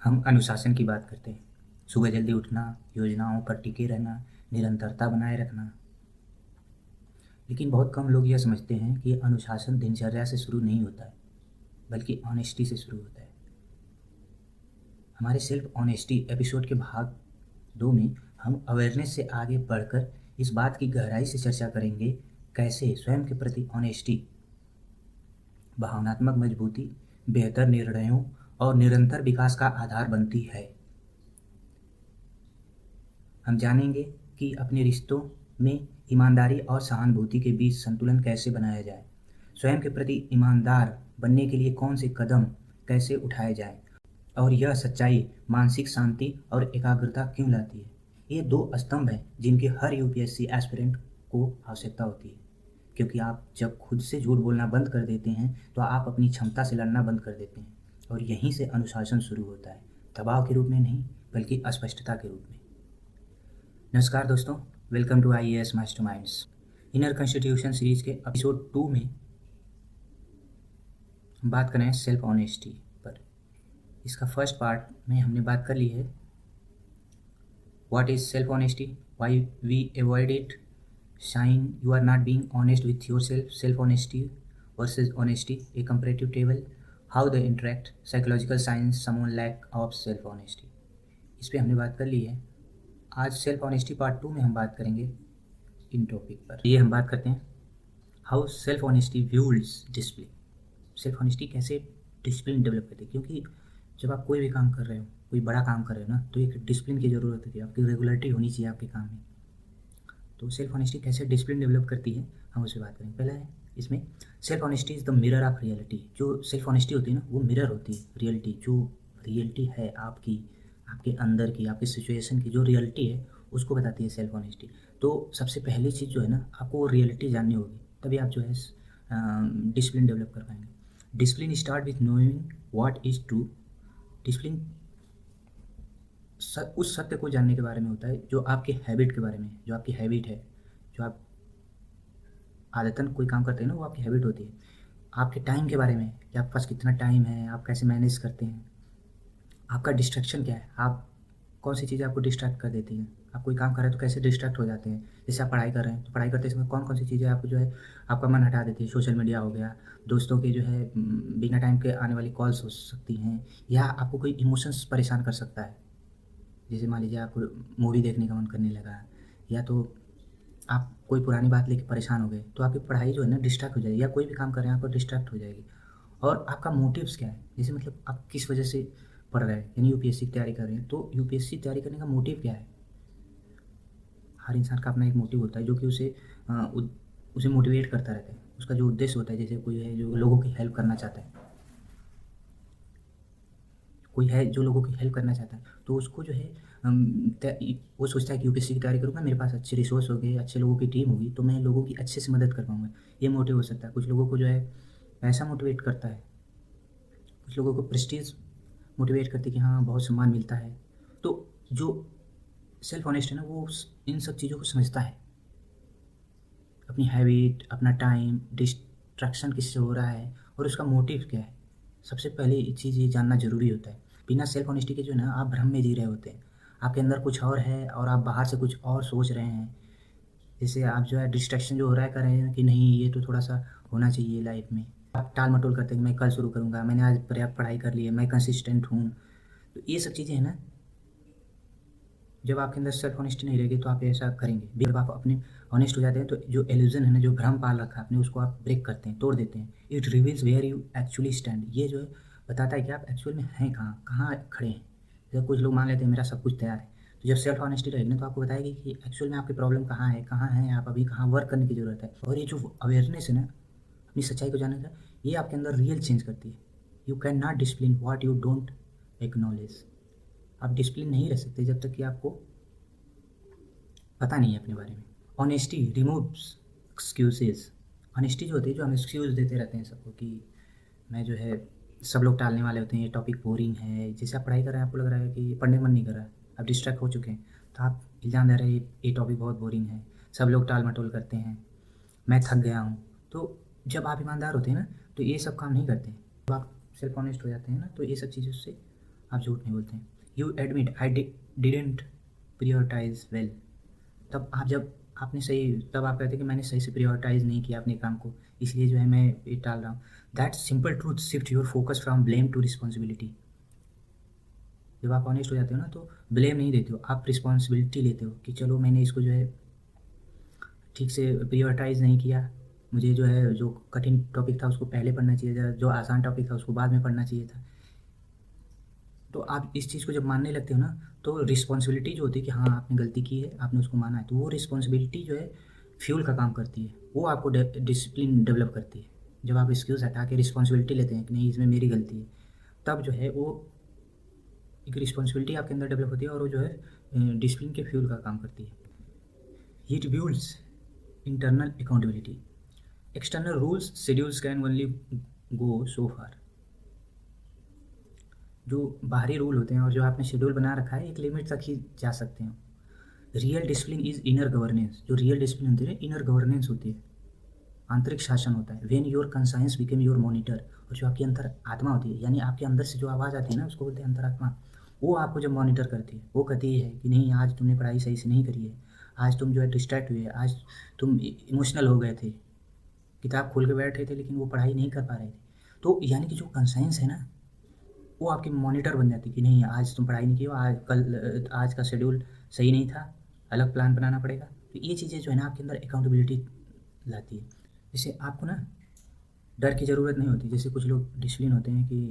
हम अनुशासन की बात करते हैं। सुबह जल्दी उठना, योजनाओं पर टिके रहना, निरंतरता बनाए रखना। लेकिन बहुत कम लोग यह समझते हैं कि अनुशासन दिनचर्या से शुरू नहीं होता है, बल्कि ऑनेस्टी से शुरू होता है। हमारे सेल्फ ऑनेस्टी एपिसोड के भाग 2 में हम अवेयरनेस से आगे बढ़कर इस बात की गहराई से चर्चा करेंगे कैसे स्वयं के प्रति ऑनेस्टी भावनात्मक मजबूती, बेहतर निर्णयों और निरंतर विकास का आधार बनती है। हम जानेंगे कि अपने रिश्तों में ईमानदारी और सहानुभूति के बीच संतुलन कैसे बनाया जाए, स्वयं के प्रति ईमानदार बनने के लिए कौन से कदम कैसे उठाए जाएं, और यह सच्चाई मानसिक शांति और एकाग्रता क्यों लाती है। ये 2 स्तंभ हैं जिनकी हर यूपीएससी एस्पिरेंट को आवश्यकता होती है, क्योंकि आप जब खुद से झूठ बोलना बंद कर देते हैं तो आप अपनी क्षमता से लड़ना बंद कर देते हैं, और यहीं से अनुशासन शुरू होता है, दबाव के रूप में नहीं बल्कि अस्पष्टता के रूप में। नमस्कार दोस्तों, welcome to IAS masterminds. Inner constitution series के एपिसोड 2 में हम बात करें सेल्फ ऑनेस्टी पर। इसका फर्स्ट पार्ट में हमने बात कर ली है what is self honesty, why we avoid it, sign you are not being honest with yourself, self honesty versus honesty, a comparative table, how the interact, psychological science, someone lack of self honesty. इस पर हमने बात कर ली है। आज self honesty part 2 में हम बात करेंगे इन टॉपिक पर। ये हम बात करते हैं how self honesty builds discipline. Self honesty कैसे डिसिप्लिन डेवलप करती है, क्योंकि जब आप कोई भी काम कर रहे हो, कोई बड़ा काम कर रहे हो ना, तो एक डिसिप्लिन की ज़रूरत होती है, आपकी रेगुलरिटी होनी चाहिए आपके काम में। तो सेल्फ ऑनेस्टी कैसे डिसिप्लिन डेवलप करती है, हम उससे बात करेंगे। पहला है इसमें self honesty is the mirror of reality. जो सेल्फ ऑनेस्टी होती है ना, वो मिरर होती है रियलिटी, जो रियलिटी है आपकी, आपके अंदर की, आपकी सिचुएशन की जो रियलिटी है उसको बताती है सेल्फ ऑनेस्टी। तो सबसे पहली चीज़ जो है ना, आपको वो रियलिटी जाननी होगी, तभी आप जो है डिसिप्लिन डेवलप कर पाएंगे। Discipline start with knowing what is true. Discipline उस सत्य को जानने के बारे में होता है जो आपके हैबिट के बारे में, जो आपकी हैबिट है, जो आप आदतन कोई काम करते हैं ना, वो आपकी हैबिट होती है। आपके टाइम के बारे में कि आपके पास कितना टाइम है, आप कैसे मैनेज करते हैं, आपका डिस्ट्रैक्शन क्या है, आप कौन सी चीज़ें आपको डिस्ट्रैक्ट कर देती हैं, आप कोई काम कर रहे हैं तो कैसे डिस्ट्रैक्ट हो जाते हैं। जैसे आप पढ़ाई कर रहे हैं तो पढ़ाई करते समय कौन कौन सी चीज़ें आपको जो है आपका मन हटा देती है। सोशल मीडिया हो गया, दोस्तों के जो है बिना टाइम के आने वाली कॉल्स हो सकती हैं, या आपको कोई इमोशंस परेशान कर सकता है। जैसे मान लीजिए आपको मूवी देखने का मन करने लगा, या तो आप कोई पुरानी बात लेके परेशान हो गए, तो आपकी पढ़ाई जो है ना डिस्ट्रैक्ट हो जाएगी, या कोई भी काम कर रहे हैं आपको डिस्ट्रैक्ट हो जाएगी। और आपका मोटिव्स क्या है, जैसे मतलब आप किस वजह से पढ़ रहे हैं, यानी यूपीएससी की तैयारी कर रहे हैं, तो यूपीएससी तैयारी करने का मोटिव क्या है। हर इंसान का अपना एक मोटिव होता है जो कि उसे मोटिवेट करता रहता है, उसका जो उद्देश्य होता है। जैसे कोई है जो लोगों की हेल्प करना चाहता है, कोई है जो लोगों की हेल्प करना चाहता है, तो उसको जो है वो सोचता है कि यूपीएससी की तैयारी करूँगा, मेरे पास अच्छे रिसोर्स होंगे, अच्छे लोगों की टीम होगी, तो मैं लोगों की अच्छे से मदद कर पाऊँगा। ये मोटिव हो सकता है। कुछ लोगों को जो है पैसा मोटिवेट करता है, कुछ लोगों को प्रेस्टीज मोटिवेट करती है कि हाँ बहुत सम्मान मिलता है। तो जो सेल्फ ऑनेस्ट है ना, वो इन सब चीज़ों को समझता है, अपनी हैबिट, अपना टाइम, डिस्ट्रैक्शन किससे हो रहा है और उसका मोटिव क्या है। सबसे पहले ये चीज़ ये जानना ज़रूरी होता है। बिना सेल्फ ऑनेस्टी के जो है ना, आप भ्रम में जी रहे होते हैं, आपके अंदर कुछ और है और आप बाहर से कुछ और सोच रहे हैं। जैसे आप जो है डिस्ट्रैक्शन जो हो रहा है कर रहे हैं कि नहीं ये तो थोड़ा सा होना चाहिए लाइफ में, आप टाल मटोल करते हैं कि मैं कल शुरू करूँगा, मैंने आज पर्याप्त पढ़ाई कर ली है, मैं कंसिस्टेंट हूँ। तो ये सब चीज़ें हैं ना, जब आपके अंदर सेल्फ ऑनेस्टी नहीं रहेगी तो आप ऐसा करेंगे। जब आप अपने ऑनेस्ट हो जाते हैं तो जो इल्यूजन है ना, जो भ्रम पाल रखा है आपने, उसको आप ब्रेक करते हैं, तोड़ देते हैं। It reveals where you actually stand. ये जो है बताता है कि आप एक्चुअल में हैं कहाँ, कहाँ खड़े हैं। जब कुछ लोग मान लेते हैं मेरा सब कुछ तैयार है, तो जब सेल्फ ऑनेस्टी रहेगी ना, तो आपको बताएगी कि एक्चुअल में आपकी प्रॉब्लम कहाँ है, कहाँ है आप अभी, कहाँ वर्क करने की ज़रूरत है। और ये जो अवेयरनेस है ना, अपनी सच्चाई को जानने का, ये आपके अंदर रियल चेंज करती है। You can not discipline what you don't acknowledge. आप डिसिप्लिन नहीं रह सकते जब तक कि आपको पता नहीं है अपने बारे में। Honesty removes excuses. ऑनेस्टी जो होती है, जो हम एक्सक्यूज़ देते रहते हैं सबको कि मैं जो है, सब लोग टालने वाले होते हैं, ये टॉपिक बोरिंग है। जैसे आप पढ़ाई कर रहे हैं, आपको लग रहा है कि पढ़ने का मन नहीं कर रहा है, आप डिस्ट्रैक्ट हो चुके हैं, तो आप इल्ज़ाम दे रहे हैं ये टॉपिक बहुत बोरिंग है, सब लोग टाल मटोल करते हैं, मैं थक गया हूँ। तो जब आप ईमानदार होते हैं ना, तो ये सब काम नहीं करते। जब आप सेल्फ ऑनेस्ट हो जाते हैं ना, तो ये सब चीज़ों से आप झूठ नहीं बोलते हैं। You admit I didn't prioritise well, तब आप जब आपने सही, तब आप कहते हैं कि मैंने सही से प्रियोरिटाइज नहीं किया अपने काम को, इसलिए जो है मैं ये टाल रहा हूँ। That simple truth shift your focus from blame to responsibility. जब आप ऑनेस्ट हो जाते हो ना तो ब्लेम नहीं देते हो, आप रिस्पॉन्सिबिलिटी लेते हो कि चलो मैंने इसको जो है ठीक से प्रियोरिटाइज नहीं किया, मुझे जो है जो कठिन टॉपिक था उसको पहले पढ़ना चाहिए था, जो आसान टॉपिक था उसको बाद में पढ़ना चाहिए था। तो आप इस चीज़ को जब मानने लगते हो ना तो रिस्पॉन्सिबिलिटी जो होती है कि हाँ आपने गलती की है, आपने उसको माना है, तो वो रिस्पॉन्सिबिलिटी जो है फ्यूल का काम करती है, वो आपको डिसिप्लिन डेवलप करती है। जब आप एक्सक्यूज़ हटा के रिस्पॉन्सिबिलिटी लेते हैं कि नहीं इसमें मेरी गलती है, तब जो है वो एक रिस्पॉन्सिबिलिटी आपके अंदर डेवलप होती है और वो जो है डिसिप्लिन के फ्यूल का काम करती है। It builds internal accountability. External rules schedules can only go so far. जो बाहरी रूल होते हैं और जो आपने शेड्यूल बना रखा है एक लिमिट तक ही जा सकते हैं। Real discipline is inner governance. जो रियल डिसिप्लिन होती है इनर गवर्नेंस होती है, आंतरिक शासन होता है। When your conscience become your monitor, और जो आपकी अंतर आत्मा होती है यानी आपके अंदर से जो आवाज़ आती है ना उसको बोलते हैं अंतरात्मा, वो आपको जब मॉनिटर करती है वो कहती है कि नहीं आज तुमने पढ़ाई सही से नहीं करी है, आज तुम जो है डिस्ट्रैक्ट हुए, आज तुम इमोशनल हो गए थे, किताब खोल के बैठे थे लेकिन वो पढ़ाई नहीं कर पा रहे थे। तो यानी कि जो कंसाइंस है ना वो आपकी मॉनिटर बन जाती है कि नहीं आज तुम पढ़ाई नहीं की हो, आज का शेड्यूल सही नहीं था, अलग प्लान बनाना पड़ेगा। तो ये चीज़ें जो है ना आपके अंदर अकाउंटेबिलिटी लाती है। जैसे आपको ना डर की ज़रूरत नहीं होती। जैसे कुछ लोग डिसिप्लिन होते हैं कि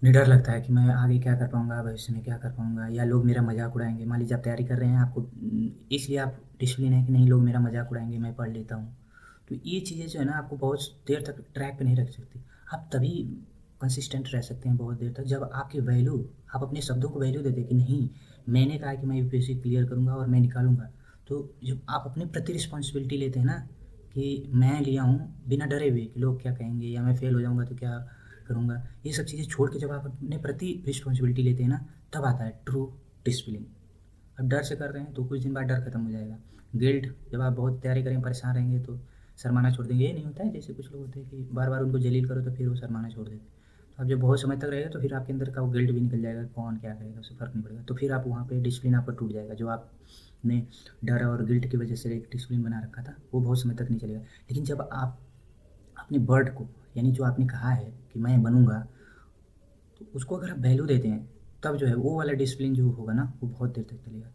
उन्हें डर लगता है कि मैं आगे क्या कर पाऊँगा, भविष्य में क्या कर पाऊँगा, या लोग मेरा मजाक उड़ाएंगे। मान लीजिए आप तैयारी कर रहे हैं, आपको इसलिए आप डिसिप्लिन है कि नहीं लोग मेरा मजाक उड़ाएंगे, मैं पढ़ लेता हूँ। तो ये चीज़ें जो है ना आपको बहुत देर तक ट्रैक पे नहीं रख सकती। आप तभी कंसिस्टेंट रह सकते हैं बहुत देर तक जब आपकी वैल्यू, आप अपने शब्दों को वैल्यू देते कि नहीं मैंने कहा कि मैं यूपीएससी क्लियर करूँगा और मैं निकालूंगा। तो जब आप अपने प्रति रिस्पॉन्सिबिलिटी लेते हैं ना कि मैं लिया हूँ बिना डरे हुए कि लोग क्या कहेंगे या मैं फेल हो जाऊँगा तो क्या करूँगा, ये सब चीज़ें छोड़ के जब आप अपने प्रति रिस्पॉन्सिबिलिटी लेते हैं ना तब आता है ट्रू डिसिप्लिन। अब डर से कर रहे हैं तो कुछ दिन बाद डर खत्म हो जाएगा। गिल्ट, जब आप बहुत तैयारी करें परेशान रहेंगे तो शर्माना छोड़ देंगे। ये नहीं होता है जैसे कुछ लोग होते हैं कि बार बार उनको जलील करो तो फिर वो शर्माना छोड़ देते हैं। तो आप जब बहुत समय तक रहेगा तो फिर आपके अंदर का वो गिल्ट भी निकल जाएगा, कौन क्या करेगा उससे फ़र्क नहीं पड़ेगा। तो फिर आप वहाँ पे डिसिप्लिन आपका टूट जाएगा। जो आपने डर और गिल्ट की वजह से एक डिसिप्लिन बना रखा था वो बहुत समय तक नहीं चलेगा। लेकिन जब आप अपने वर्ड को यानी जो आपने कहा है कि मैं बनूँगा, तो उसको अगर आप वैल्यू देते हैं तब जो है वो वाला डिसिप्लिन जो होगा ना वो बहुत देर तक चलेगा।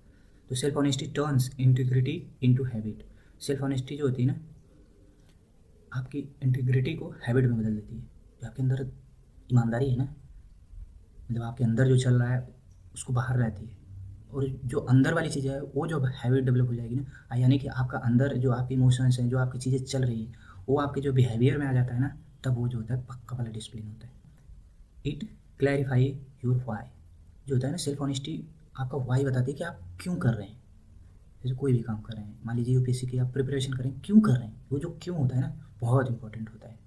तो self honesty turns integrity into habit. Self honesty जो होती है ना आपकी इंटीग्रिटी को हैबिट में बदल देती है। जो आपके अंदर ईमानदारी है ना, मतलब आपके अंदर जो चल रहा है उसको बाहर रहती है, और जो अंदर वाली चीज़ें है वो जब हैबिट डेवलप हो जाएगी ना, यानी कि आपका अंदर जो आपके इमोशंस हैं, जो आपकी चीज़ें चल रही है वो आपके जो बिहेवियर में आ जाता है ना, तब वो जो होता है पक्का वाला डिसिप्लिन होता है। It clarify your why. जो होता है ना सेल्फ ऑनेस्टी आपका वाई बताती है कि आप क्यों कर रहे हैं। जैसे कोई भी काम कर रहे हैं, मान लीजिए यूपीएससी की आप प्रिपरेशन करें, क्यों कर रहे हैं, वो जो क्यों होता है ना बहुत इंपॉर्टेंट होता है।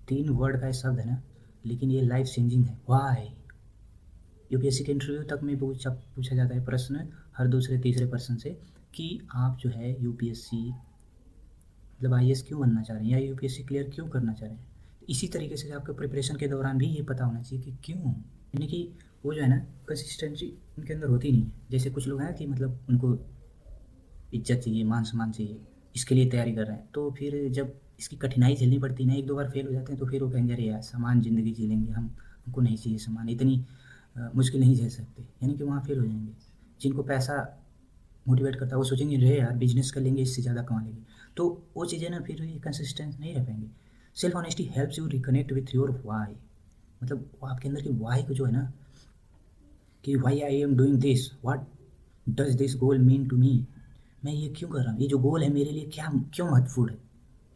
3 वर्ड का ये शब्द है ना, लेकिन ये लाइफ चेंजिंग है। वाई। यूपीएससी के इंटरव्यू तक में पूछा जाता है प्रश्न हर दूसरे तीसरे पर्सन से कि आप जो है यूपीएससी मतलब आईएएस क्यों बनना चाह रहे हैं या यूपीएससी क्लियर क्यों करना चाह रहे हैं। इसी तरीके से आपके प्रिपरेशन के दौरान भी ये पता होना चाहिए कि क्यों, यानी कि वो जो है ना कंसिस्टेंसी उनके अंदर होती नहीं है। जैसे कुछ लोग हैं कि मतलब उनको इज्जत चाहिए, मान सम्मान चाहिए, इसके लिए तैयारी कर रहे हैं, तो फिर जब इसकी कठिनाई झेलनी पड़ती है ना, 1-2 बार फेल हो जाते हैं तो फिर वो कहेंगे अरे यार समान ज़िंदगी जी लेंगे हमको नहीं चाहिए समान, इतनी मुश्किल नहीं झेल सकते, यानी कि वहाँ फेल हो जाएंगे। जिनको पैसा मोटिवेट करता है वो सोचेंगे रे यार बिजनेस कर लेंगे इससे ज़्यादा कमा लेंगे, तो वो चीज़ें ना फिर ये कंसिस्टेंट नहीं रह पाएंगे। Self honesty helps you reconnect with your why. मतलब वो आपके अंदर की वाई को जो है ना कि why I am doing this, what does this goal mean to me. मैं ये क्यों कर रहा हूँ, ये जो गोल है मेरे लिए क्या क्यों महत्वपूर्ण है।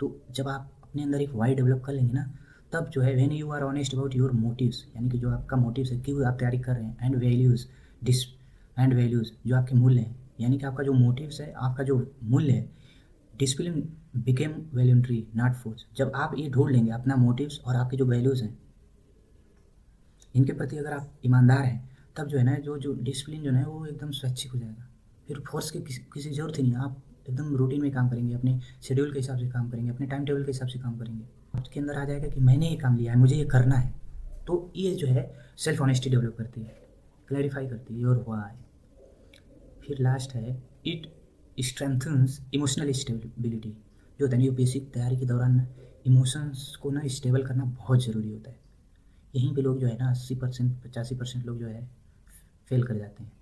तो जब आप अपने अंदर एक वाई डेवलप कर लेंगे ना तब जो है when you are honest about your motives, यानी कि जो आपका मोटिव्स है क्यों आप तैयारी कर रहे हैं, and values this and values जो आपके मूल्य हैं, यानी कि आपका जो मोटिव्स है आपका जो मूल्य है, discipline became voluntary not force. जब आप ये ढूंढ लेंगे अपना मोटिव्स और आपके जो वैल्यूज़ हैं इनके प्रति अगर आप ईमानदार हैं तब जो है ना जो डिसिप्लिन जो है वो एकदम स्वैच्छिक हो जाएगा। फिर फोर्स की किसी ज़रूरत ही नहीं है। आप एकदम रूटीन में काम करेंगे, अपने शेड्यूल के हिसाब से काम करेंगे, अपने टाइम टेबल के हिसाब से काम करेंगे। आपके अंदर आ जाएगा कि मैंने ये काम लिया है, मुझे ये करना है। तो ये जो है सेल्फ ऑनेस्टी डेवलप करती है, क्लैरिफाई करती है योर व्हाई। फिर लास्ट है इट स्ट्रेंथन्स इमोशनल स्टेबिलिटी। जो होता है ना यूपीएससी की तैयारी के दौरान ना इमोशंस को ना स्टेबल करना बहुत ज़रूरी होता है। यहीं पे लोग जो है ना 80% 85% लोग जो है फेल कर जाते हैं।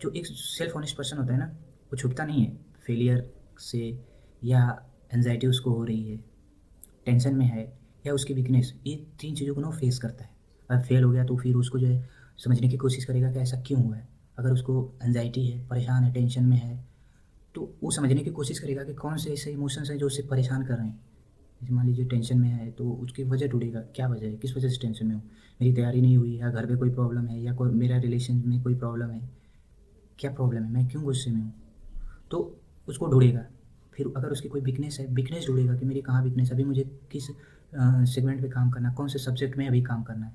जो एक सेल्फ ऑनेस्ट पर्सन होता है ना वो छुपता नहीं है फेलियर से, या एनजाइटी उसको हो रही है, टेंशन में है, या उसकी वीकनेस, ये 3 चीज़ों को ना फेस करता है। अगर फेल हो गया तो फिर उसको जो है समझने की कोशिश करेगा कि ऐसा क्यों हुआ है। अगर उसको एनजाइटी है, परेशान है, टेंशन में है, तो वो समझने की कोशिश करेगा कि कौन से ऐसे इमोशंस हैं जो उसे परेशान कर रहे हैं। जैसे मान लीजिए टेंशन में है तो उसकी वजह ढूंढेगा, क्या वजह है, किस वजह से टेंशन में हूँ, मेरी तैयारी नहीं हुई, या घर पे कोई प्रॉब्लम है, या कोई मेरा रिलेशन में कोई प्रॉब्लम है, क्या प्रॉब्लम है, मैं क्यों गुस्से में हूँ। तो उसको ढूंढेगा। फिर अगर उसकी कोई वीकनेस है, वीकनेस ढूंढेगा कि मेरी कहाँ वीकनेस है, अभी मुझे किस सेगमेंट पे काम करना है, कौन से सब्जेक्ट में अभी काम करना है।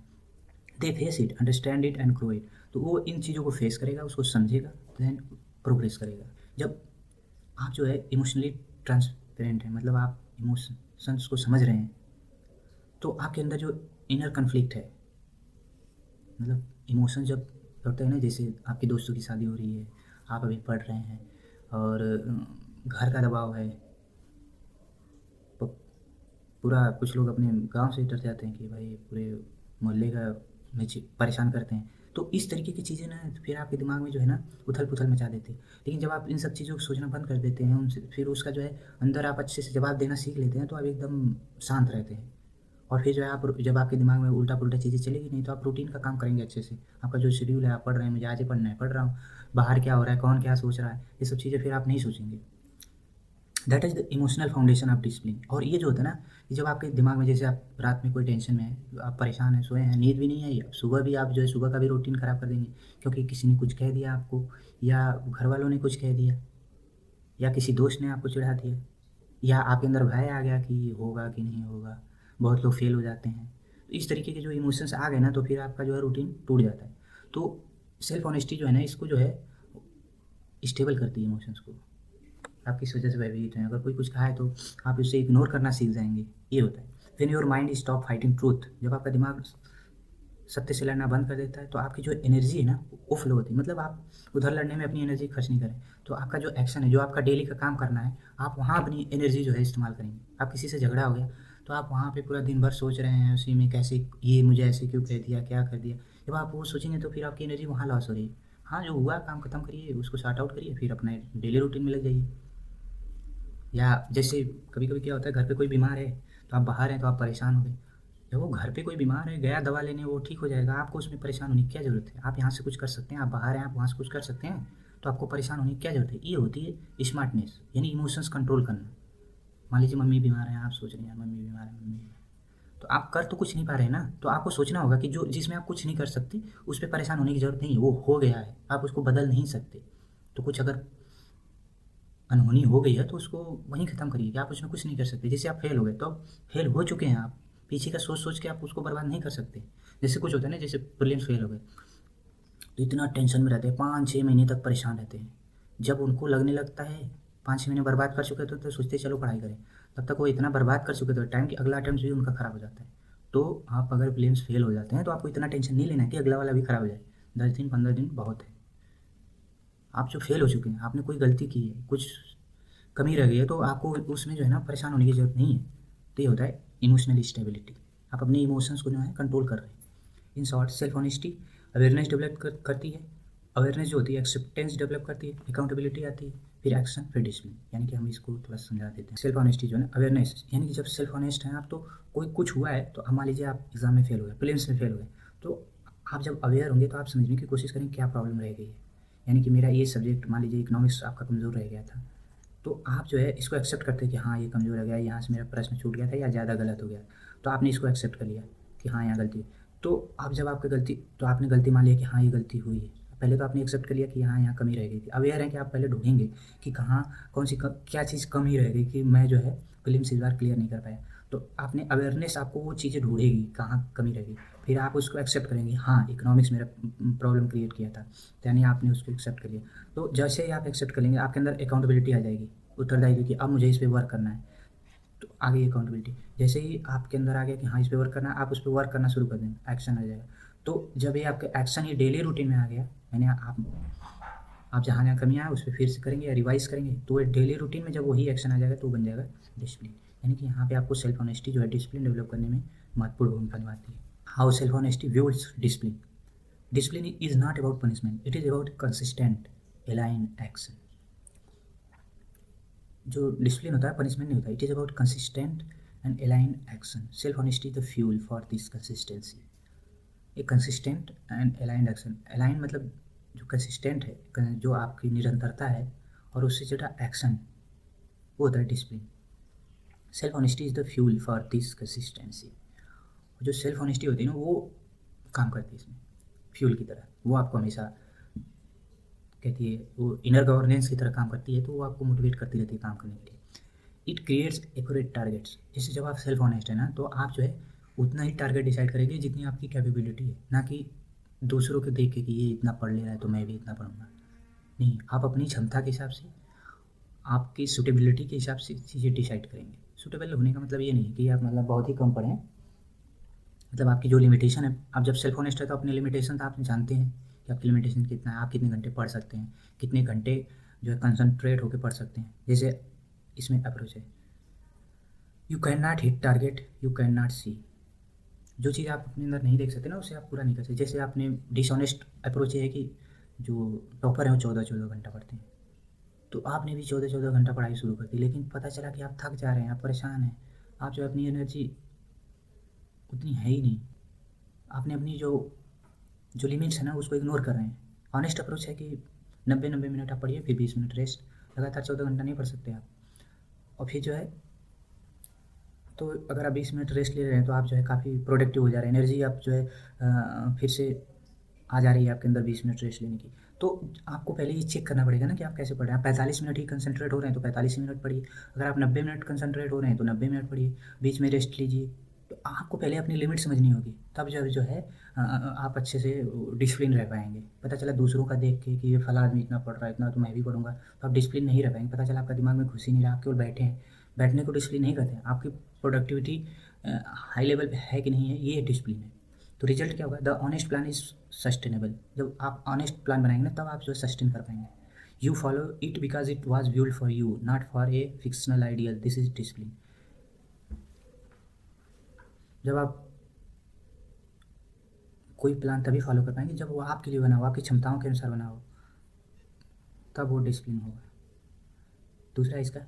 They face it, understand it and grow it. तो वो इन चीज़ों को फेस करेगा, उसको समझेगा, देन प्रोग्रेस करेगा। जब आप जो है इमोशनली ट्रांसपेरेंट हैं, मतलब आप इमोशंस को समझ रहे हैं, तो आपके अंदर जो इनर कन्फ्लिक्ट है, मतलब इमोशन जब होता है ना, जैसे आपके दोस्तों की शादी हो रही है, आप अभी पढ़ रहे हैं, और घर का दबाव है, प- पूरा कुछ लोग अपने गांव से डर जाते हैं कि भाई पूरे मोहल्ले का में परेशान करते हैं। तो इस तरीके की चीज़ें ना फिर आपके दिमाग में जो है ना उथल पुथल मचा देते हैं। लेकिन जब आप इन सब चीज़ों को सोचना बंद कर देते हैं, उनसे फिर उसका जो है अंदर आप अच्छे से जवाब देना सीख लेते हैं, तो आप एकदम शांत रहते हैं। और फिर जो है आप जब आपके दिमाग में उल्टा पुल्टा चीज़ें चलेगी नहीं, तो आप रूटीन का काम करेंगे अच्छे से। आपका जो शेड्यूल है, आप पढ़ रहे हैं, मुझे आज ही पढ़ना है, पढ़ रहा हूँ, बाहर क्या हो रहा है, कौन क्या सोच रहा है, ये सब चीज़ें फिर आप नहीं सोचेंगे। That is the emotional foundation of discipline. और ये जो होता है ना, ये जब आपके दिमाग में, जैसे आप रात में कोई टेंशन में है, आप परेशान हैं, सोए हैं, नींद भी नहीं आई, अब सुबह भी आप जो है सुबह का भी रूटीन ख़राब कर देंगे, क्योंकि किसी ने कुछ कह दिया आपको, या घर वालों ने कुछ कह दिया, या किसी दोस्त ने आपको चिढ़ा दिया, या आपके अंदर भय आ गया कि होगा कि नहीं होगा। बहुत लोग फेल हो जाते हैं। तो इस तरीके के जो इमोशंस आ गए ना, तो फिर आपका जो है रूटीन टूट जाता है। तो सेल्फ ऑनेस्टी जो है ना, इसको जो है स्टेबल करती है इमोशंस को। आप किस वजह से भयभीत हैं, अगर कोई कुछ कहा है तो आप उसे इग्नोर करना सीख जाएंगे। ये होता है when your mind stop fighting truth. जब आपका दिमाग सत्य से लड़ना बंद कर देता है, तो आपकी जो एनर्जी है ना वो फ्लो होती है। मतलब आप उधर लड़ने में अपनी एनर्जी खर्च नहीं करें, तो आपका जो एक्शन है, जो आपका डेली का काम करना है, आप वहाँ अपनी एनर्जी जो है इस्तेमाल करेंगे। आप किसी से झगड़ा हो गया तो आप वहाँ पे पूरा दिन भर सोच रहे हैं उसी में, कैसे ये मुझे ऐसे क्यों कह दिया, क्या कर दिया। जब आप वो सोचेंगे तो फिर आपकी एनर्जी वहाँ लॉस हो रही है। हाँ, जो हुआ काम खत्म करिए, उसको सॉर्ट आउट करिए, फिर अपने डेली रूटीन में लग जाइए। या जैसे कभी कभी क्या होता है, घर पे कोई बीमार है, तो आप बाहर हैं तो आप परेशान हो गए। जब वो घर पे कोई बीमार है, गया दवा लेने, वो ठीक हो जाएगा, आपको उसमें परेशान होने की क्या ज़रूरत है। आप यहाँ से कुछ कर सकते हैं, आप बाहर हैं, आप वहाँ से कुछ कर सकते हैं, तो आपको परेशान होने की क्या ज़रूरत है। ये होती है स्मार्टनेस, यानी इमोशंस कंट्रोल करना। मान लीजिए मम्मी बीमार हैं, आप सोच रहे हैं मम्मी बीमार है, मम्मी बीमार है, तो आप कर तो कुछ नहीं पा रहे हैं ना, तो आपको सोचना होगा कि जो जिसमें आप कुछ नहीं कर सकते उस पर परेशान होने की ज़रूरत नहीं है, वो हो गया है, आप उसको बदल नहीं सकते। तो कुछ अगर अनहोनी हो गई है तो उसको वहीं ख़त्म करिए, कि आप उसमें कुछ नहीं कर सकते। जैसे आप फेल हो गए तो फेल हो चुके हैं आप, पीछे का सोच सोच के आप उसको बर्बाद नहीं कर सकते। जैसे कुछ होता है ना, जैसे प्रीलिम्स फेल हो गए तो इतना टेंशन में रहते हैं, 5-6 महीने तक परेशान रहते हैं। जब उनको लगने लगता है 5-6 महीने बर्बाद कर चुके थे, तो सोचते चलो पढ़ाई करें, तब तक वो इतना बर्बाद कर चुके थे टाइम कि अगला अटेम्प्ट भी उनका ख़राब हो जाता है। तो आप अगर प्रीलिम्स फेल हो जाते हैं तो आपको इतना टेंशन नहीं लेना है कि अगला वाला भी ख़राब हो जाए। 10 दिन 15 दिन बहुत है। आप जो फेल हो चुके हैं, आपने कोई गलती की है, कुछ कमी रह गई है, तो आपको उसमें जो है ना परेशान होने की ज़रूरत नहीं है। तो ये होता है इमोशनल स्टेबिलिटी। आप अपने इमोशंस को जो है कंट्रोल कर रहे हैं। In short, self honesty awareness develop करती है। अवेयरनेस जो होती है एक्सेप्टेंस डेवलप करती है, अकाउंटेबिलिटी आती है, फिर एक्शन, फिर डिसिप्लिन। यानी कि हम इसको थोड़ा समझा देते हैं। सेल्फ ऑनेस्टी जो है ना, अवेयरनेस, यानी कि जब सेल्फ ऑनेस्ट हैं आप, तो कोई कुछ हुआ है, तो मान लीजिए आप एग्जाम में फेल हो गए, प्रीलिम्स में फेल हो गए, तो आप जब अवेयर होंगे तो आप समझने की कोशिश करें क्या प्रॉब्लम रह गई है। यानी कि मेरा ये सब्जेक्ट, मान लीजिए इकोनॉमिक्स आपका कमज़ोर रह गया था, तो आप जो है इसको एक्सेप्ट करते हैं कि हाँ ये कमज़ोर हो गया, यहाँ से मेरा प्रश्न छूट गया था, या ज़्यादा गलत हो गया, तो आपने इसको एक्सेप्ट कर लिया कि हाँ यहाँ गलती। तो आप जब आपकी गलती, तो आपने गलती मान लिया कि हाँ ये गलती हुई है, पहले तो आपने एक्सेप्ट कर लिया कि हाँ यहाँ कमी रह गई थी। अवेयर है कि आप पहले ढूंढेंगे कि कहाँ कौन सी क्या चीज़ कमी रह गई कि मैं जो है प्रीलिम्स इस बार क्लियर नहीं कर पाया। तो आपने अवेयरनेस, आपको वो चीज़ें ढूंढेगी कहाँ कमी रह गई, फिर आप उसको एक्सेप्ट करेंगे, हाँ इकोनॉमिक्स मेरा प्रॉब्लम क्रिएट किया था, तो यानी आपने उसको एक्सेप्ट कर लिया। तो जैसे ही आप एक्सेप्ट कर लेंगे, आपके अंदर अकाउंटेबिलिटी आ जाएगी, उत्तरदायित्व की अब मुझे इस पे वर्क करना है। तो आ गई अकाउंटेबिलिटी। जैसे ही आपके अंदर आ गया कि हाँ इस पे वर्क करना है, आप उस पे वर्क करना शुरू कर देंगे, एक्शन आ जाएगा। तो जब ये आपके एक्शन ये डेली रूटीन में आ गया, यानी आप जहाँ जहाँ कमियाँ है उस पर फिर से करेंगे या रिवाइज करेंगे, तो ये डेली रूटीन में जब वही एक्शन आ जाएगा तो बन जाएगा डिसिप्लिन। यानी कि यहाँ पे आपको सेल्फ ऑनेस्टी जो है डिसिप्लिन डेवलप करने में महत्वपूर्ण भूमिका निभाती है। How self honesty views discipline. Discipline is not about punishment, it is about consistent, aligned action. जो डिसिप्लिन होता है पनिशमेंट नहीं होता, it is about consistent and aligned action. Self honesty is the fuel for this consistency. A consistent and aligned action, align मतलब जो consistent है, जो आपकी निरंतरता है, और उससे जुड़ा एक्शन, वो होता है discipline. Self honesty is the fuel for this consistency. जो सेल्फ ऑनेस्टी होती है ना, वो काम करती है इसमें फ्यूल की तरह, वो आपको हमेशा कहती है, वो इनर गवर्नेंस की तरह काम करती है, तो वो आपको मोटिवेट करती रहती है काम करने के लिए। It creates accurate targets. जैसे जब आप सेल्फ ऑनेस्ट है ना, तो आप जो है उतना ही टारगेट डिसाइड करेंगे जितनी आपकी कैपेबिलिटी है, ना कि दूसरों के देख के कि ये इतना पढ़ ले रहा है तो मैं भी इतना पढ़ूंगा। नहीं, आप अपनी क्षमता के हिसाब से, आपकी सूटेबिलिटी के हिसाब से चीज़ें डिसाइड करेंगे। सूटेबल होने का मतलब ये नहीं है कि आप मतलब बहुत ही कम पढ़ें, मतलब आपकी जो लिमिटेशन है, आप जब सेल्फ ऑनेस्ट है तो अपने लिमिटेशन तो आप जानते हैं कि आपकी लिमिटेशन कितना है, आप कितने घंटे पढ़ सकते हैं, कितने घंटे जो है कंसंट्रेट होकर पढ़ सकते हैं। जैसे इसमें अप्रोच है, you can not hit target, you can not see. जो चीज़ आप अपने अंदर नहीं देख सकते ना, उसे आप पूरा नहीं कर सकते। जैसे आपने डिसऑनेस्ट अप्रोच ये है कि जो टॉपर है वो 14-14 घंटा पढ़ते हैं, तो आपने भी 14-14 घंटा पढ़ाई शुरू कर दी, लेकिन पता चला कि आप थक जा रहे हैं, आप परेशान हैं, आप जो अपनी एनर्जी उतनी है ही नहीं, आपने अपनी जो जो लिमिट्स है ना उसको इग्नोर कर रहे हैं। ऑनेस्ट अप्रोच है कि 90-90 मिनट आप पढ़िए, फिर 20 मिनट रेस्ट। लगातार 14 घंटा नहीं पढ़ सकते आप, और फिर जो है, तो अगर आप 20 मिनट रेस्ट ले रहे हैं तो आप जो है काफ़ी प्रोडक्टिव हो जा रहे हैं, एनर्जी आप जो है फिर से आ जा रही है आपके अंदर 20 मिनट रेस्ट लेने की। तो आपको पहले ये चेक करना पड़ेगा ना कि आप कैसे पढ़ रहे हैं। आप 45 मिनट ही कंसंट्रेट हो रहे हैं तो 45 मिनट पढ़िए, अगर आप 90 मिनट कंसंट्रेट हो रहे हैं तो 90 मिनट पढ़िए, बीच में रेस्ट लीजिए। तो आपको पहले अपनी लिमिट समझनी होगी, तब जो है आप अच्छे से डिसिप्लिन रह पाएंगे। पता चला दूसरों का देख के कि ये फला आदमी इतना पढ़ रहा है, इतना तो मैं भी पढ़ूंगा, तो आप डिसिप्लिन नहीं रह पाएंगे। पता चला आपका दिमाग में घुस ही नहीं रहा, आप केवल बैठे हैं। बैठने को डिसिप्लिन नहीं कहते हैं, आपकी प्रोडक्टिविटी हाई लेवल पे है कि नहीं है, ये डिसिप्लिन है। तो रिजल्ट क्या होगा, the honest plan is sustainable. जब आप ऑनेस्ट प्लान बनाएंगे ना, तब आप जो सस्टेन कर पाएंगे। You follow it because it was built for you, not for a fictional ideal, this is discipline. जब आप कोई प्लान तभी फॉलो कर पाएंगे जब वो आपके लिए बना हो, आपकी क्षमताओं के अनुसार बना हो, तब वो डिसिप्लिन होगा। दूसरा इसका,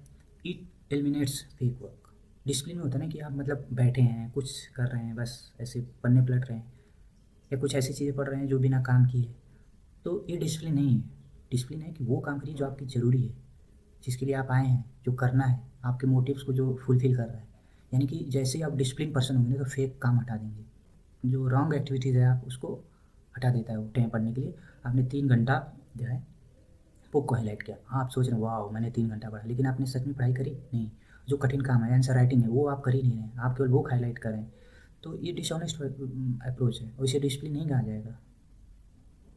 it eliminates fake work. Discipline में होता है ना कि आप मतलब बैठे हैं, कुछ कर रहे हैं, बस ऐसे पन्ने पलट रहे हैं, या कुछ ऐसी चीज़ें पढ़ रहे हैं जो बिना काम किए, तो ये डिसिप्लिन नहीं है। डिसिप्लिन है कि वो काम करिए जो आपकी ज़रूरी है, जिसके लिए आप आए हैं, जो करना है, आपके मोटिव्स को जो फुलफिल कर रहा है। यानी कि जैसे ही आप डिसिप्लिन पर्सन होंगे तो फेक काम हटा देंगे, जो रॉन्ग एक्टिविटीज़ है आप उसको हटा देता है वो टाइम पढ़ने के लिए। आपने 3 घंटा जो है बुक को हाईलाइट किया, हाँ आप सोच रहे हैं वाह मैंने 3 घंटा पढ़ा, लेकिन आपने सच में पढ़ाई करी नहीं। जो कठिन काम है, आंसर राइटिंग है, वो आप कर ही नहीं रहे हैं, आप केवल बुक हाईलाइट कर रहे हैं। तो ये डिसऑनेस्ट अप्रोच है, और इसे डिसिप्लिन नहीं कहा जाएगा।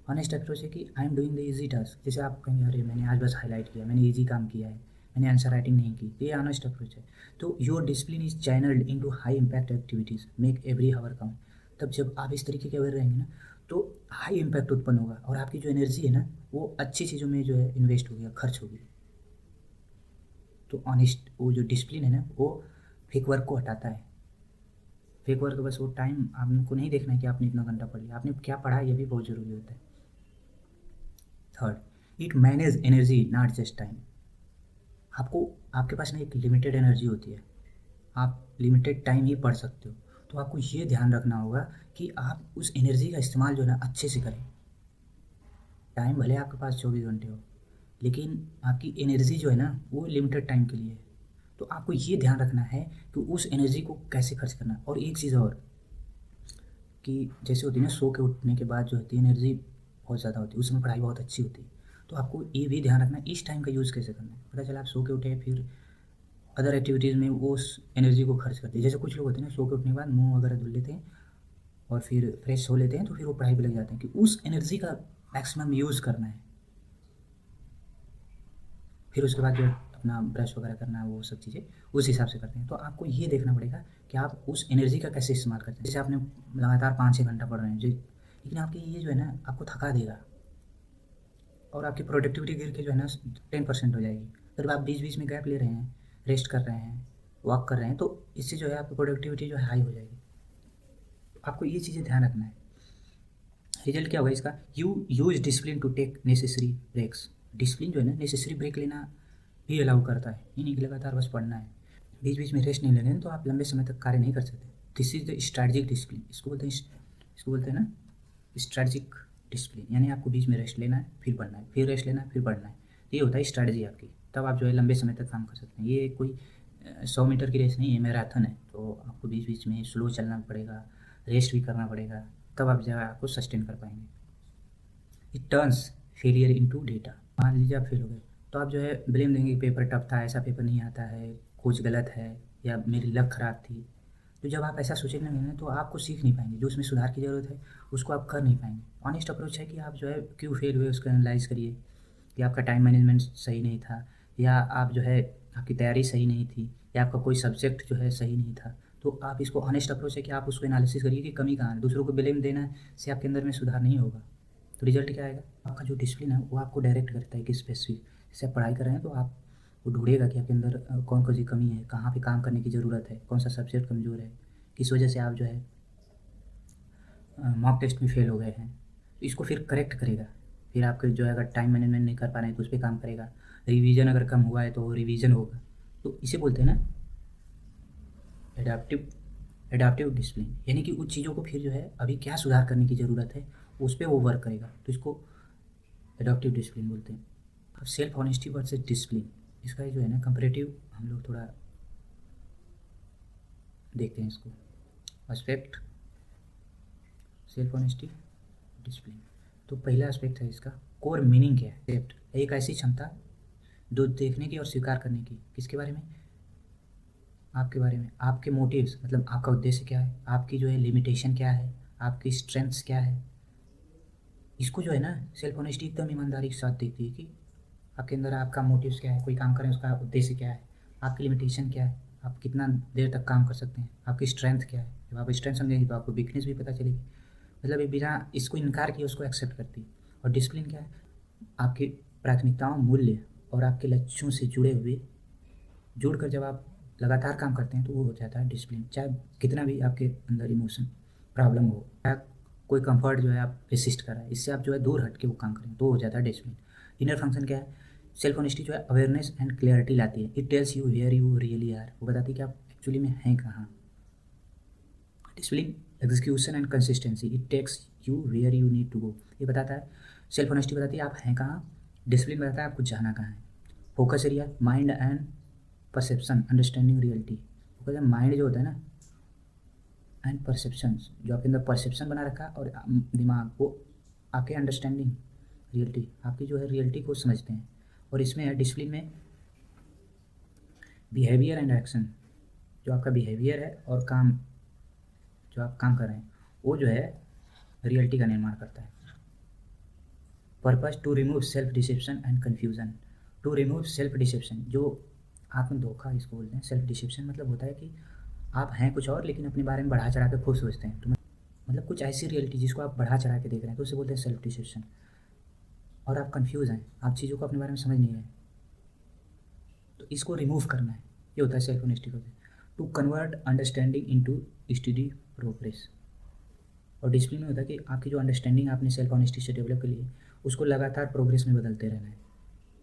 ऑनेस्ट अप्रोच है कि आई am doing the easy task. जैसे आप कहेंगे अरे मैंने आज बस हाईलाइट किया, मैंने ईजी काम किया है, मैंने आंसर राइटिंग नहीं की, ये ऑनेस्ट अप्रोच है। तो your discipline is channelled into high impact activities, make every hour count. तब जब आप इस तरीके के अवेयर रहेंगे ना, तो हाई इम्पैक्ट उत्पन्न होगा, और आपकी जो एनर्जी है ना, वो अच्छी चीज़ों में जो है इन्वेस्ट होगी, खर्च होगी। तो ऑनेस्ट वो जो डिसिप्लिन है ना, वो फेक वर्क को हटाता है। फेक वर्क बस वो टाइम आपको नहीं देखना है कि आपने इतना घंटा पढ़ लिया, आपने क्या पढ़ा ये भी बहुत ज़रूरी होता है। Third, it manage energy not just time. आपको आपके पास ना एक लिमिटेड एनर्जी होती है, आप लिमिटेड टाइम ही पढ़ सकते हो, तो आपको ये ध्यान रखना होगा कि आप उस एनर्जी का इस्तेमाल जो है ना अच्छे से करें। टाइम भले आपके पास 24 घंटे हो, लेकिन आपकी एनर्जी जो है ना वो लिमिटेड टाइम के लिए है। तो आपको ये ध्यान रखना है कि उस एनर्जी को कैसे खर्च करना है। और एक चीज़ और, कि जैसे होती है ना, सो के उठने के बाद जो होती है एनर्जी बहुत ज़्यादा होती है, उसमें पढ़ाई बहुत अच्छी होती है। तो आपको ये भी ध्यान रखना है इस टाइम का यूज़ कैसे करना है। पता चला आप सो के उठे, फिर अदर एक्टिविटीज़ में वो उस एनर्जी को खर्च करते हैं। जैसे कुछ लोग होते हैं ना, सो के उठने के बाद मुँह वगैरह धुल लेते हैं और फिर फ्रेश हो लेते हैं, तो फिर वो पढ़ाई पे लग जाते हैं, कि उस एनर्जी का मैक्सिमम यूज़ करना है। फिर उसके बाद जो अपना ब्रश वगैरह करना, वो सब चीज़ें उस हिसाब से करते हैं। तो आपको ये देखना पड़ेगा कि आप उस एनर्जी का कैसे इस्तेमाल करते हैं। जैसे आपने लगातार 5-6 घंटा पढ़ रहे हैं जी, लेकिन आपकी ये जो है ना आपको थका देगा और आपकी प्रोडक्टिविटी गिर के जो है ना 10% हो जाएगी। फिर आप बीच बीच में गैप ले रहे हैं, रेस्ट कर रहे हैं, वॉक कर रहे हैं, तो इससे जो है आपकी प्रोडक्टिविटी जो है हाई हो जाएगी। आपको ये चीज़ें ध्यान रखना है। रिजल्ट क्या होगा इसका, you use discipline to take necessary breaks. Discipline जो है ना नेसेसरी ब्रेक लेना भी अलाउ करता है, ये नहीं कि लगातार बस पढ़ना है, बीच बीच में रेस्ट नहीं लेंगे तो आप लंबे समय तक कार्य नहीं कर सकते। This is the strategic discipline, इसको बोलते हैं ना स्ट्रैटेजिक डिसिप्लिन, यानी आपको बीच में रेस्ट लेना है, फिर पढ़ना है, फिर रेस्ट लेना है, फिर पढ़ना है। ये होता है स्ट्रैटेजी आपकी, तब आप जो है लंबे समय तक काम कर सकते हैं। ये कोई 100 मीटर की रेस नहीं है, मैराथन है, तो आपको बीच बीच में स्लो चलना पड़ेगा, रेस्ट भी करना पड़ेगा, तब आप जो है आपको सस्टेन कर पाएंगे। It turns failure into data. मान लीजिए आप फेल हो गए तो आप जो है ब्लेम देंगे कि पेपर टफ था, ऐसा पेपर नहीं आता है, कुछ गलत है, या मेरी लक ख़राब थी। तो जब आप ऐसा सोचेंगे ना तो आपको सीख नहीं पाएंगे, जो उसमें सुधार की ज़रूरत है उसको आप कर नहीं पाएंगे। ऑनेस्ट अप्रोच है कि आप जो है क्यों फेल हुए उसको एनालाइज करिए, कि आपका टाइम मैनेजमेंट सही नहीं था, या आप जो है आपकी तैयारी सही नहीं थी, या आपका कोई सब्जेक्ट जो है सही नहीं था। तो आप इसको ऑनेस्ट अप्रोच है कि आप उसको एनालिसिस करिए कि कमी कहाँ है। दूसरों को ब्लेम देना से आपके अंदर में सुधार नहीं होगा। तो रिजल्ट क्या आएगा, आपका जो डिसिप्लिन है वो आपको डायरेक्ट करता है कि स्पेसिफिक, जैसे आप पढ़ाई कर रहे हैं तो आप वो ढूंढेगा कि आपके अंदर कौन कौन सी कमी है, कहाँ पे काम करने की ज़रूरत है, कौन सा सब्जेक्ट कमज़ोर है, किस वजह से आप जो है मॉक टेस्ट में फेल हो गए हैं। तो इसको फिर करेक्ट करेगा। फिर आपके जो है अगर टाइम मैनेजमेंट नहीं कर पा रहे हैं तो उस पर काम करेगा। रिवीजन अगर कम हुआ है तो रिवीजन होगा। तो इसे बोलते हैं ना एडाप्टिव एडाप्टिव डिसिप्लिन, यानी कि उन चीज़ों को फिर जो है अभी क्या सुधार करने की ज़रूरत है उस पर वो वर्क करेगा। तो इसको एडाप्टिव डिसिप्लिन बोलते हैं। अब सेल्फ ऑनेस्टी वर्सेस डिसिप्लिन, इसका जो है ना कंपैरेटिव हम लोग थोड़ा देखते हैं इसको। एस्पेक्ट सेल्फ ऑनेस्टी डिसिप्लिन, तो पहला एस्पेक्ट है इसका कोर मीनिंग क्या है। एक्सेप्ट एक ऐसी क्षमता जो देखने की और स्वीकार करने की, किसके बारे में, आपके बारे में, आपके मोटिव्स, मतलब आपका उद्देश्य क्या है, आपकी जो है लिमिटेशन क्या है, आपकी स्ट्रेंथ्स क्या है। इसको जो है ना सेल्फ ऑनेस्टी एकदम ईमानदारी के साथ देखती है कि आपके अंदर आपका मोटिव्स क्या है, कोई काम करें उसका उद्देश्य क्या है, आपकी लिमिटेशन क्या है, आप कितना देर तक काम कर सकते हैं, आपकी स्ट्रेंथ क्या है। जब आप स्ट्रेंथ समझेंगे तो आपको वीकनेस भी पता चलेगी। मतलब ये बिना इसको इनकार किए उसको एक्सेप्ट करती है। और डिसिप्लिन क्या है, आपकी प्राथमिकताओं, मूल्य और आपके लक्ष्यों से जुड़े हुए, जुड़कर जब आप लगातार काम करते हैं तो वो हो जाता है डिसिप्लिन। चाहे कितना भी आपके अंदर इमोशन प्रॉब्लम हो, या कोई कंफर्ट जो है आप रेसिस्ट कर रहा है, इससे आप जो है दूर हट के वो काम करें तो हो जाता है डिसिप्लिन। इनर फंक्शन क्या है, सेल्फ ऑनेस्टी जो है अवेयरनेस एंड क्लियरिटी लाती है। It tells you where you really are, वो बताती है कि आप एक्चुअली में हैं कहाँ। Discipline execution and consistency, it takes you where you need to go, ये बताता है। सेल्फ ऑनेस्टी बताती है आप हैं कहाँ, डिसिप्लिन बताता है आपको जाना कहाँ है। Focus area mind and perception understanding reality, वो कहते हैं माइंड जो होता है ना एंड परसेप्शंस, जो आपके अंदर परसेप्शन बना रखा है, और दिमाग वो आपके अंडरस्टैंडिंग रियलिटी, आपकी जो है रियलिटी को समझते हैं। और इसमें है डिसिप्लिन में बिहेवियर एंड एक्शन, जो आपका बिहेवियर है और काम, जो आप काम कर रहे हैं वो जो है रियलिटी का निर्माण करता है। Purpose to remove self deception and confusion, to remove self deception, जो आत्म धोखा इसको बोलते हैं। सेल्फ डिसेप्शन मतलब होता है कि आप हैं कुछ और लेकिन अपने बारे में बढ़ा चढ़ा के खुद सोचते हैं, तो मतलब कुछ ऐसी रियलिटी जिसको आप बढ़ा चढ़ा के देख रहे हैं, तो उसे बोलते हैं सेल्फ डिसेप्शन। और आप कंफ्यूज हैं, आप चीज़ों को अपने बारे में समझ नहीं रहे, तो इसको रिमूव करना है, ये होता है सेल्फ ऑनेस्टी का। To convert understanding into study progress. और डिसिप्लिन में होता है कि आपकी जो अंडरस्टैंडिंग आपने सेल्फ ऑनेस्टी से डेवलप कर ली है उसको लगातार प्रोग्रेस में बदलते रहना है।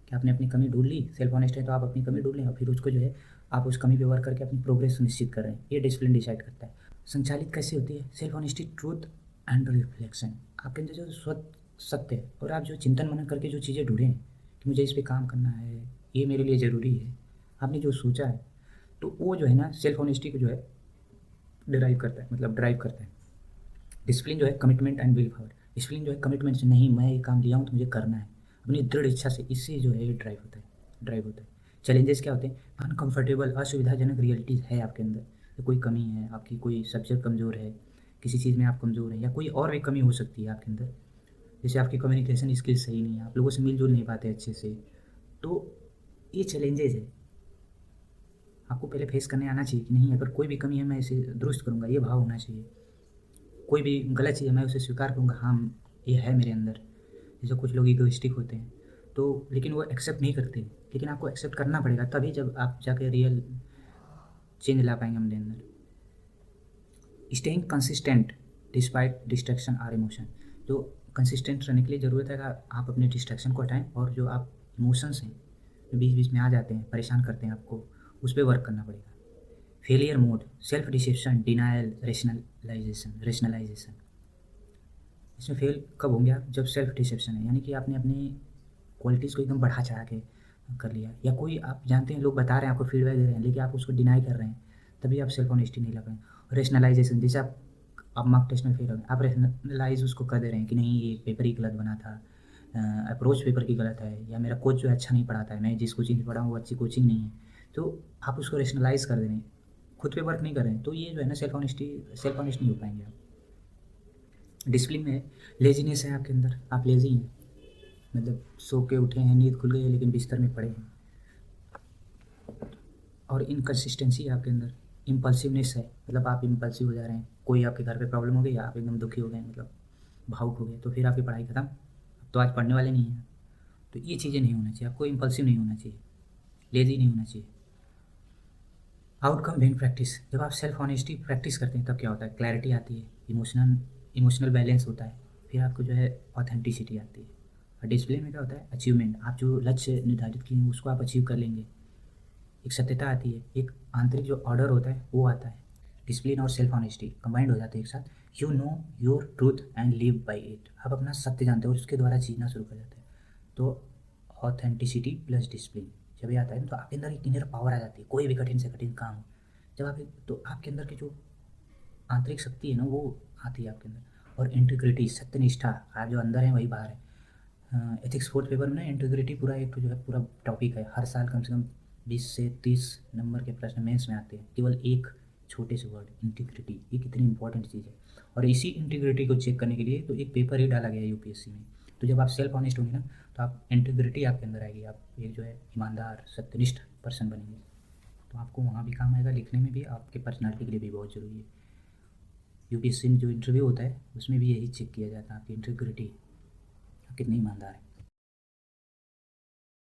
कि आपने अपनी कमी ढूंढ ली, सेल्फ ऑनेस्ट है तो आप अपनी कमी ढूंढ लें और फिर उसको जो है आप उस कमी पे वर्क करके अपनी प्रोग्रेस सुनिश्चित कर रहे हैं, ये डिसिप्लिन डिसाइड करता है। संचालित कैसे होती है self honesty, truth and reflection, आपके अंदर जो सत्य है और आप जो चिंतन मनन करके जो चीज़ें ढूंढें कि मुझे इस पर काम करना है, ये मेरे लिए ज़रूरी है, आपने जो सोचा है, तो वो जो है ना सेल्फ ऑनेस्टी को जो है ड्राइव करता है, मतलब ड्राइव करता है। डिसिप्लिन जो है commitment and will power, discipline जो है कमिटमेंट से, नहीं मैं ये काम लिया हूँ तो मुझे करना है, अपनी दृढ़ इच्छा से, इससे जो है ये ड्राइव होता है। चैलेंजेस क्या होते हैं, अनकंफर्टेबल असुविधाजनक रियलिटीज़ है आपके अंदर, या कोई कमी है आपकी, कोई सब्जेक्ट कमज़ोर है, किसी चीज़ में आप कमज़ोर हैं, या कोई और भी कमी हो सकती है आपके अंदर, जैसे आपकी कम्युनिकेशन स्किल्स सही नहीं है, आप लोगों से मिलजुल नहीं पाते अच्छे से, तो ये चैलेंजेस है, आपको पहले फेस करने आना चाहिए कि नहीं, अगर कोई भी कमी है मैं इसे दुरुस्त करूँगा, ये भाव होना चाहिए। कोई भी गलत चीज़ है मैं उसे स्वीकार करूँगा, हाँ ये है मेरे अंदर। जैसे कुछ लोग इगोइस्टिक होते हैं तो, लेकिन वो एक्सेप्ट नहीं करते, लेकिन आपको एक्सेप्ट करना पड़ेगा, तभी जब आप जाके रियल चेंज ला पाएंगे अपने अंदर। Staying consistent despite distraction or emotion, जो कंसिस्टेंट रहने के लिए ज़रूरत है कि आप अपने डिस्ट्रैक्शन को हटाएं, और जो आप इमोशंस हैं जो बीच बीच में आ जाते हैं परेशान करते हैं आपको, उस पर वर्क करना पड़ेगा। Failure mode, self deception, denial, rationalization. इसमें फेल कब होंगे आप, जब सेल्फ डिसेप्शन है, यानी कि आपने अपनी क्वालिटीज़ को एकदम बढ़ा चढ़ा के कर लिया, या कोई आप जानते हैं लोग बता रहे हैं आपको फीडबैक दे रहे हैं लेकिन आप उसको डिनाई कर रहे हैं, तभी आप सेल्फ ऑनेस्टी नहीं ला पाएंगे। रेशनलाइजेशन, जैसे आप मार्क टेस्ट में फेल हो गए, आप रेशनलाइज उसको कर दे रहे हैं कि नहीं ये पेपर ही गलत बना था, अप्रोच पेपर की गलत है, या मेरा कोच जो है अच्छा नहीं पढ़ाता है, मैं जिस कोचिंग से पढ़ा हूँ वो अच्छी कोचिंग नहीं है, तो आप उसको रेशनलाइज कर दे रहे हैं, खुद पे वर्क नहीं कर रहे हैं, तो ये जो है ना सेल्फ ऑनेस्ट नहीं हो पाएंगे आप। डिसिप्लिन में लेजीनेस है आपके अंदर, आप लेजी हैं, मतलब सो के उठे हैं, नींद खुल गई है लेकिन बिस्तर में पड़े हैं। और इनकन्सिस्टेंसी है आपके अंदर, इम्पल्सिवनेस है, मतलब आप इम्पल्सिव हो जा रहे हैं, कोई आपके घर पे प्रॉब्लम हो गई, आप एकदम दुखी हो गए, मतलब भावुक हो गए, तो फिर आपकी पढ़ाई खत्म, अब तो आज पढ़ने वाले नहीं हैं। तो ये चीज़ें नहीं होना चाहिए, आपको इम्पल्सिव नहीं होना चाहिए, लेजी नहीं होना चाहिए। आउटकम बेन प्रैक्टिस, जब आप सेल्फ ऑनेस्टी प्रैक्टिस करते हैं तब क्या होता है, क्लैरिटी आती है, इमोशनल बैलेंस होता है, फिर आपको जो है ऑथेंटिसिटी आती है। और डिसिप्लिन में क्या होता है, अचीवमेंट, आप जो लक्ष्य निर्धारित किए हैं उसको आप अचीव कर लेंगे, एक सत्यता आती है, एक आंतरिक जो ऑर्डर होता है वो आता है। डिसिप्लिन और सेल्फ ऑनेस्टी कंबाइंड हो जाते हैं एक साथ। You know your truth and live by it, आप अपना सत्य जानते हो और उसके द्वारा जीना शुरू कर जाते हैं। तो ऑथेंटिसिटी प्लस डिसिप्लिन जब ये आता है तो आपके अंदर एक इनर पावर आ जाती है, कोई भी कठिन से कठिन काम हो, जब आप तो आपके अंदर की जो आंतरिक शक्ति है ना वो आती है आपके अंदर। और इंटीग्रिटी, सत्यनिष्ठा, आप जो अंदर है वही बाहर है। एथिक्स फोर्थ पेपर में ना इंटीग्रिटी पूरा एक जो है पूरा टॉपिक है, हर साल कम से कम 20 से 30 नंबर के प्रश्न मेंस में आते हैं, केवल एक छोटे से वर्ड इंटीग्रिटी, ये कितनी इंपॉर्टेंट चीज़ है। और इसी इंटीग्रिटी को चेक करने के लिए तो एक पेपर ही डाला गया है यूपीएससी में। तो जब आप सेल्फ ऑनेस्ट होंगे ना तो आप इंटीग्रिटी आपके अंदर आएगी, आप एक जो है ईमानदार सत्यनिष्ठ पर्सन बनेंगे, तो आपको वहाँ भी काम आएगा, लिखने में भी, आपके पर्सनालिटी के लिए भी बहुत ज़रूरी है। यूपीएससी में जो इंटरव्यू होता है उसमें भी यही चेक किया जाता है, आपकी इंटीग्रिटी कितनी ईमानदार है।